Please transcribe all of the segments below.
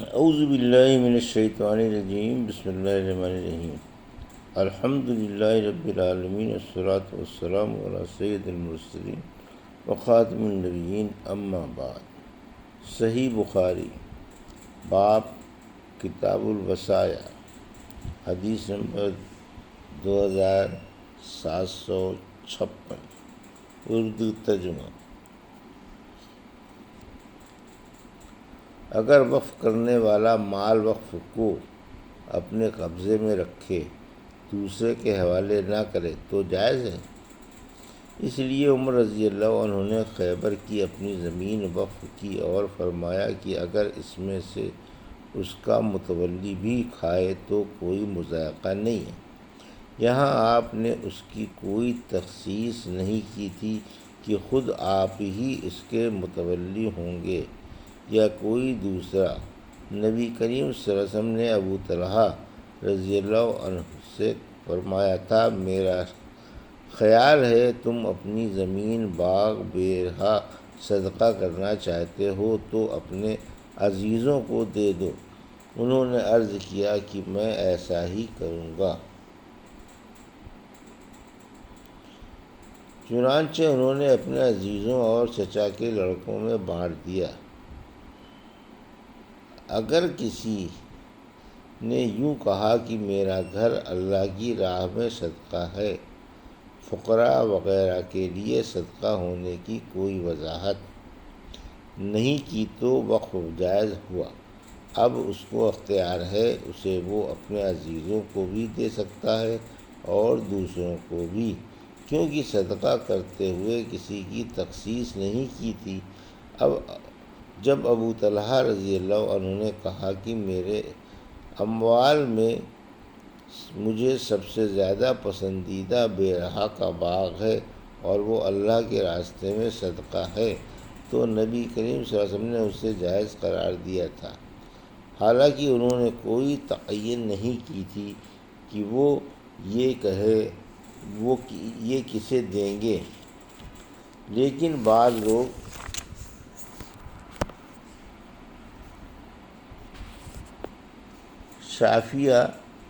اعوذ باللہ من الشیطان الرجیم، بسم اللہ الرحمن الرحیم۔ الحمد للہ رب العالمین، والصلاة والسلام علی سید المرسلین وخاتم النبیین، اما بعد۔ صحیح بخاری، باب کتاب الوصایا، حدیث نمبر 2756، اردو ترجمہ۔ اگر وقف کرنے والا مال وقف کو اپنے قبضے میں رکھے، دوسرے کے حوالے نہ کرے تو جائز ہے۔ اس لیے عمر رضی اللہ عنہ نے خیبر کی اپنی زمین وقف کی اور فرمایا کہ اگر اس میں سے اس کا متولی بھی کھائے تو کوئی مضائقہ نہیں ہے۔ یہاں آپ نے اس کی کوئی تخصیص نہیں کی تھی کہ خود آپ ہی اس کے متولی ہوں گے یا کوئی دوسرا۔ نبی کریم صلی اللہ علیہ وسلم نے ابو طلحہ رضی اللہ عنہ سے فرمایا تھا، میرا خیال ہے تم اپنی زمین باغ بیرہا صدقہ کرنا چاہتے ہو تو اپنے عزیزوں کو دے دو۔ انہوں نے عرض کیا کہ میں ایسا ہی کروں گا۔ چنانچہ انہوں نے اپنے عزیزوں اور چچا کے لڑکوں میں بانٹ دیا۔ اگر کسی نے یوں کہا کہ میرا گھر اللہ کی راہ میں صدقہ ہے، فقراء وغیرہ کے لیے صدقہ ہونے کی کوئی وضاحت نہیں کی تو وقف جائز ہوا۔ اب اس کو اختیار ہے، اسے وہ اپنے عزیزوں کو بھی دے سکتا ہے اور دوسروں کو بھی، کیونکہ صدقہ کرتے ہوئے کسی کی تخصیص نہیں کی تھی۔ جب ابو طلحہ رضی اللہ عنہ نے کہا کہ میرے اموال میں مجھے سب سے زیادہ پسندیدہ بیرہا کا باغ ہے اور وہ اللہ کے راستے میں صدقہ ہے، تو نبی کریم صلی اللہ علیہ وسلم نے اسے جائز قرار دیا تھا، حالانکہ انہوں نے کوئی تعین نہیں کی تھی کہ وہ یہ کہے وہ یہ کسے دیں گے۔ لیکن بعض لوگ شافعیہ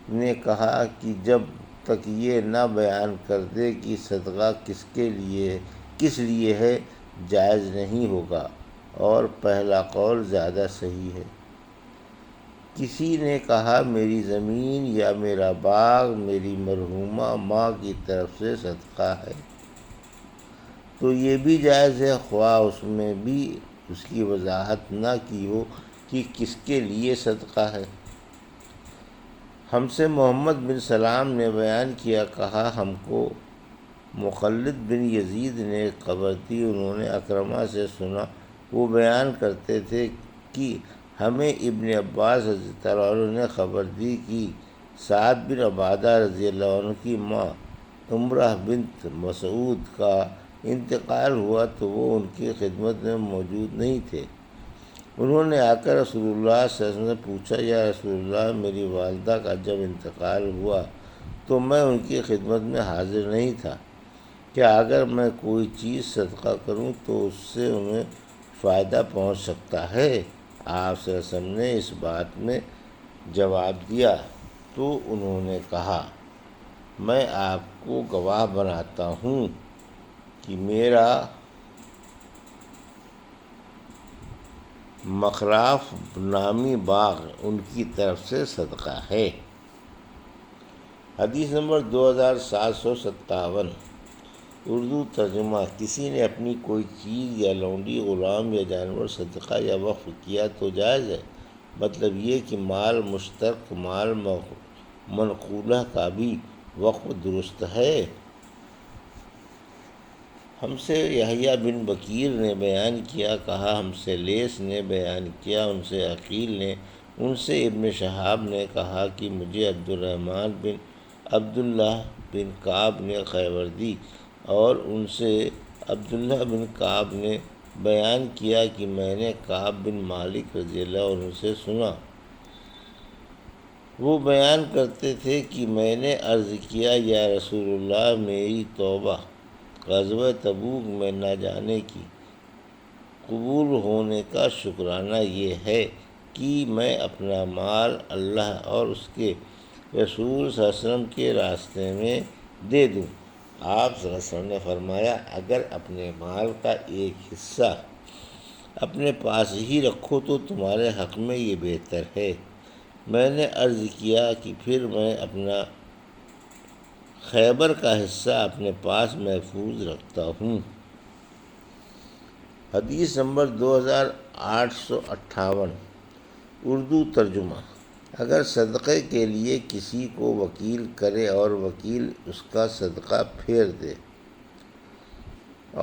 نے کہا کہ جب تک یہ نہ بیان کر دے کہ صدقہ کس لیے ہے، جائز نہیں ہوگا، اور پہلا قول زیادہ صحیح ہے۔ کسی نے کہا میری زمین یا میرا باغ میری مرحومہ ماں کی طرف سے صدقہ ہے، تو یہ بھی جائز ہے، خواہ اس میں بھی اس کی وضاحت نہ کی ہو کہ کس کے لیے صدقہ ہے۔ ہم سے محمد بن سلام نے بیان کیا، کہا ہم کو مخلد بن یزید نے خبر دی، انہوں نے اکرمہ سے سنا، وہ بیان کرتے تھے کہ ہمیں ابن عباس رضی اللہ عنہ نے خبر دی کہ سعد بن عبادہ رضی اللہ عنہ کی ماں امرہ بنت مسعود کا انتقال ہوا تو وہ ان کی خدمت میں موجود نہیں تھے۔ انہوں نے آ کر رسول اللہ صلی اللہ علیہ وسلم سے پوچھا، یا رسول اللہ، میری والدہ کا جب انتقال ہوا تو میں ان کی خدمت میں حاضر نہیں تھا، کیا اگر میں کوئی چیز صدقہ کروں تو اس سے انہیں فائدہ پہنچ سکتا ہے؟ آپ صلی اللہ علیہ وسلم نے اس بات میں جواب دیا تو انہوں نے کہا، میں آپ کو گواہ بناتا ہوں کہ میرا مخراف نامی باغ ان کی طرف سے صدقہ ہے۔ حدیث نمبر 2757، اردو ترجمہ۔ کسی نے اپنی کوئی چیز یا لونڈی، غلام یا جانور صدقہ یا وقف کیا تو جائز ہے، مطلب یہ کہ مال مشترک، مال منقولہ کا بھی وقف درست ہے۔ ہم سے یحییٰ بن بکیر نے بیان کیا، کہا ہم سے لیث نے بیان کیا، ان سے عقیل نے، ان سے ابن شہاب نے کہا کہ مجھے عبدالرحمن بن عبداللہ بن کعب نے خیبر دی، اور ان سے عبداللہ بن کعب نے بیان کیا کہ میں نے کعب بن مالک رضی اللہ عنہ سے سنا۔ وہ بیان کرتے تھے کہ میں نے عرض کیا، یا رسول اللہ، میری توبہ غزوہ تبوک میں نہ جانے کی قبول ہونے کا شکرانہ یہ ہے کہ میں اپنا مال اللہ اور اس کے رسول صلی اللہ علیہ وسلم کے راستے میں دے دوں۔ آپ صلی اللہ علیہ وسلم نے فرمایا، اگر اپنے مال کا ایک حصہ اپنے پاس ہی رکھو تو تمہارے حق میں یہ بہتر ہے۔ میں نے عرض کیا کہ پھر میں اپنا خیبر کا حصہ اپنے پاس محفوظ رکھتا ہوں۔ حدیث نمبر 2858 اردو ترجمہ۔ اگر صدقے کے لیے کسی کو وکیل کرے اور وکیل اس کا صدقہ پھیر دے۔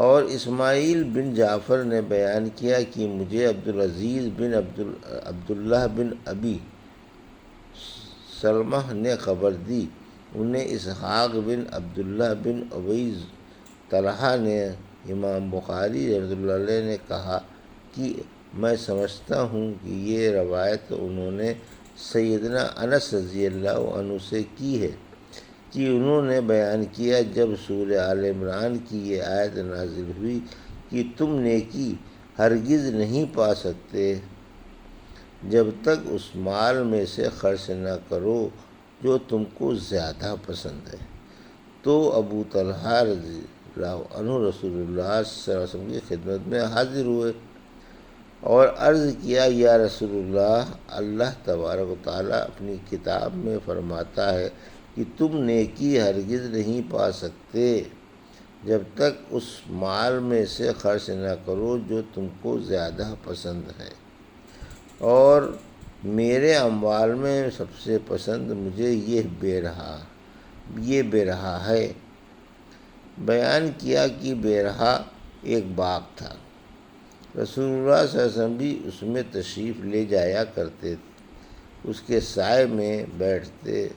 اور اسماعیل بن جعفر نے بیان کیا کہ مجھے عبدالعزیز بن عبداللہ بن ابی سلمہ نے خبر دی۔ انہیں اسحاق بن عبداللہ بن ابی طلحہ نے امام بخاری رحمۃ اللہ علیہ نے کہا کہ میں سمجھتا ہوں کہ یہ روایت انہوں نے سیدنا انس رضی اللہ عنہ سے کی ہے کہ انہوں نے بیان کیا جب سورہ آل عمران کی یہ آیت نازل ہوئی کہ تم نیکی ہرگز نہیں پا سکتے جب تک اس مال میں سے خرچ نہ کرو جو تم کو زیادہ پسند ہے، تو ابو طلحہ رضی اللہ عنہ رسول اللہ صلی اللہ علیہ وسلم کی خدمت میں حاضر ہوئے اور عرض کیا، یا رسول اللہ، اللہ تبارک و تعالیٰ اپنی کتاب میں فرماتا ہے کہ تم نیکی ہرگز نہیں پا سکتے جب تک اس مال میں سے خرچ نہ کرو جو تم کو زیادہ پسند ہے، اور میرے اموال میں سب سے پسند مجھے یہ بیرہا ہے۔ بیان کیا کہ بیرہا ایک باغ تھا۔ رسول اللہ صلی اللہ علیہ وسلم بھی اس میں تشریف لے جایا کرتے، اس کے سائے میں بیٹھتے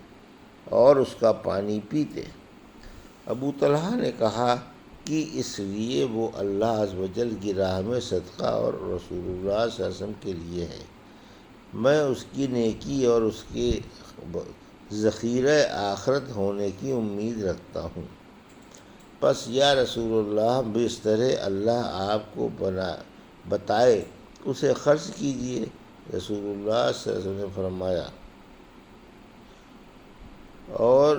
اور اس کا پانی پیتے۔ ابو طلحہ نے کہا کہ اس لیے وہ اللہ عز و جل کی راہ میں صدقہ اور رسول اللہ صلی اللہ علیہ وسلم کے لیے ہے۔ میں اس کی نیکی اور اس کے ذخیرہ آخرت ہونے کی امید رکھتا ہوں۔ پس یا رسول اللہ، جس طرح اللہ آپ کو بتائے اسے خرچ کیجیے۔ رسول اللہ صلی اللہ علیہ وسلم نے فرمایا اور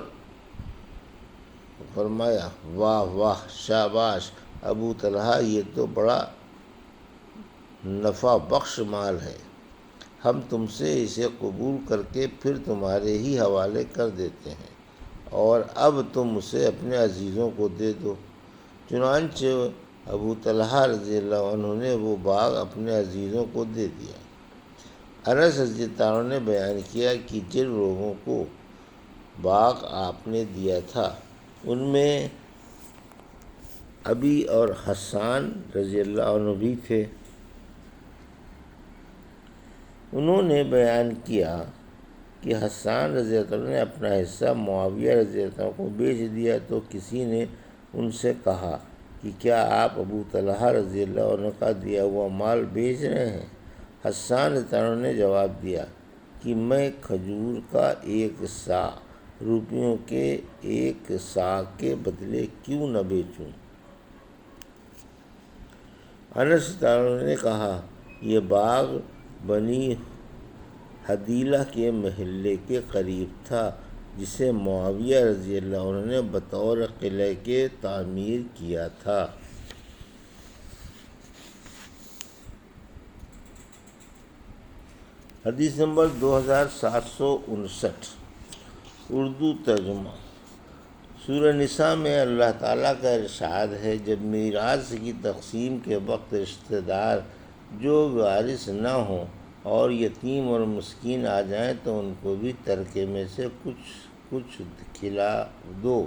فرمایا، واہ واہ، شاباش ابو طلحہ، یہ تو بڑا نفع بخش مال ہے، ہم تم سے اسے قبول کر کے پھر تمہارے ہی حوالے کر دیتے ہیں، اور اب تم اسے اپنے عزیزوں کو دے دو۔ چنانچہ ابو طلحہ رضی اللہ عنہ نے وہ باغ اپنے عزیزوں کو دے دیا۔ انس رضی اللہ عنہ نے بیان کیا کہ جن لوگوں کو باغ آپ نے دیا تھا ان میں ابی اور حسان رضی اللہ عنہ بھی تھے۔ انہوں نے بیان کیا کہ حسان رضی اللہ عنہ نے اپنا حصہ معاویہ رضی اللہ عنہ کو بیچ دیا، تو کسی نے ان سے کہا کہ کیا آپ ابو طلحہ رضی اللہ عنہ کا دیا ہوا مال بیچ رہے ہیں؟ حسان رضی اللہ عنہ نے جواب دیا کہ میں کھجور کا 1 صاع روپیوں کے 1 صاع کے بدلے کیوں نہ بیچوں؟ انس رضی اللہ عنہ نے کہا، یہ باغ بنی حدیلہ کے محلے کے قریب تھا جسے معاویہ رضی اللہ عنہ نے بطور قلعے کے تعمیر کیا تھا۔ حدیث نمبر 2759 اردو ترجمہ۔ سورہ نساء میں اللہ تعالیٰ کا ارشاد ہے، جب میراث کی تقسیم کے وقت رشتہ دار جو وارث نہ ہوں اور یتیم اور مسکین آ جائیں تو ان کو بھی ترکے میں سے کچھ کھلا دو،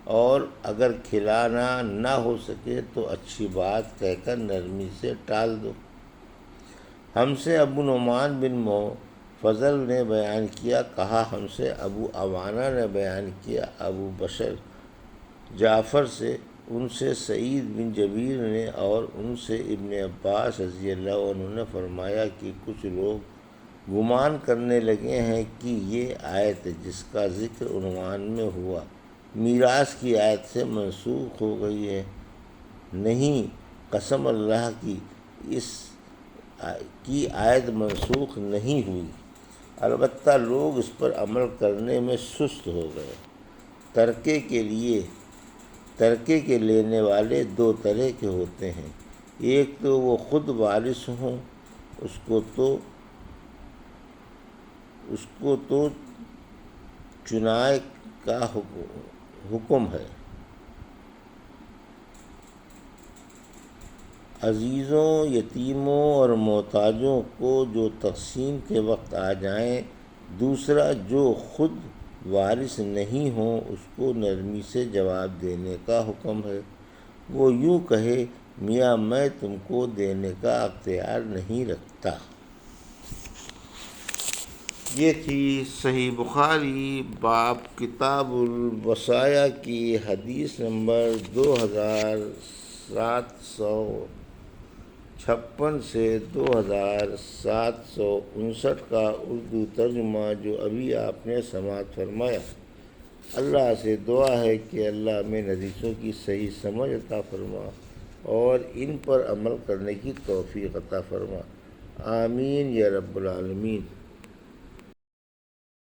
اور اگر کھلانا نہ ہو سکے تو اچھی بات کہہ کر نرمی سے ٹال دو۔ ہم سے ابو نعمان بن فضل نے بیان کیا، کہا ہم سے ابو عوانہ نے بیان کیا ابو بشر جعفر سے، ان سے سعید بن جبیر نے، اور ان سے ابن عباس رضی اللہ عنہ نے فرمایا کہ کچھ لوگ گمان کرنے لگے ہیں کہ یہ آیت جس کا ذکر عنوان میں ہوا میراث کی آیت سے منسوخ ہو گئی ہے۔ نہیں، قسم اللہ کی، اس کی آیت منسوخ نہیں ہوئی، البتہ لوگ اس پر عمل کرنے میں سست ہو گئے۔ ترکے کے لینے والے دو طرح کے ہوتے ہیں، ایک تو وہ خود وارث ہوں، اس کو تو چنائے کا حکم ہے، عزیزوں، یتیموں اور محتاجوں کو جو تقسیم کے وقت آ جائیں۔ دوسرا جو خود وارث نہیں ہوں، اس کو نرمی سے جواب دینے کا حکم ہے۔ وہ یوں کہے، میاں میں تم کو دینے کا اختیار نہیں رکھتا۔ یہ تھی صحیح بخاری باب کتاب الوصایا کی حدیث نمبر 2756 سے 2759 کا اردو ترجمہ جو ابھی آپ نے سماعت فرمایا۔ اللہ سے دعا ہے کہ اللہ میں حدیثوں کی صحیح سمجھ عطا فرما اور ان پر عمل کرنے کی توفیق عطا فرما، آمین یا رب العالمین۔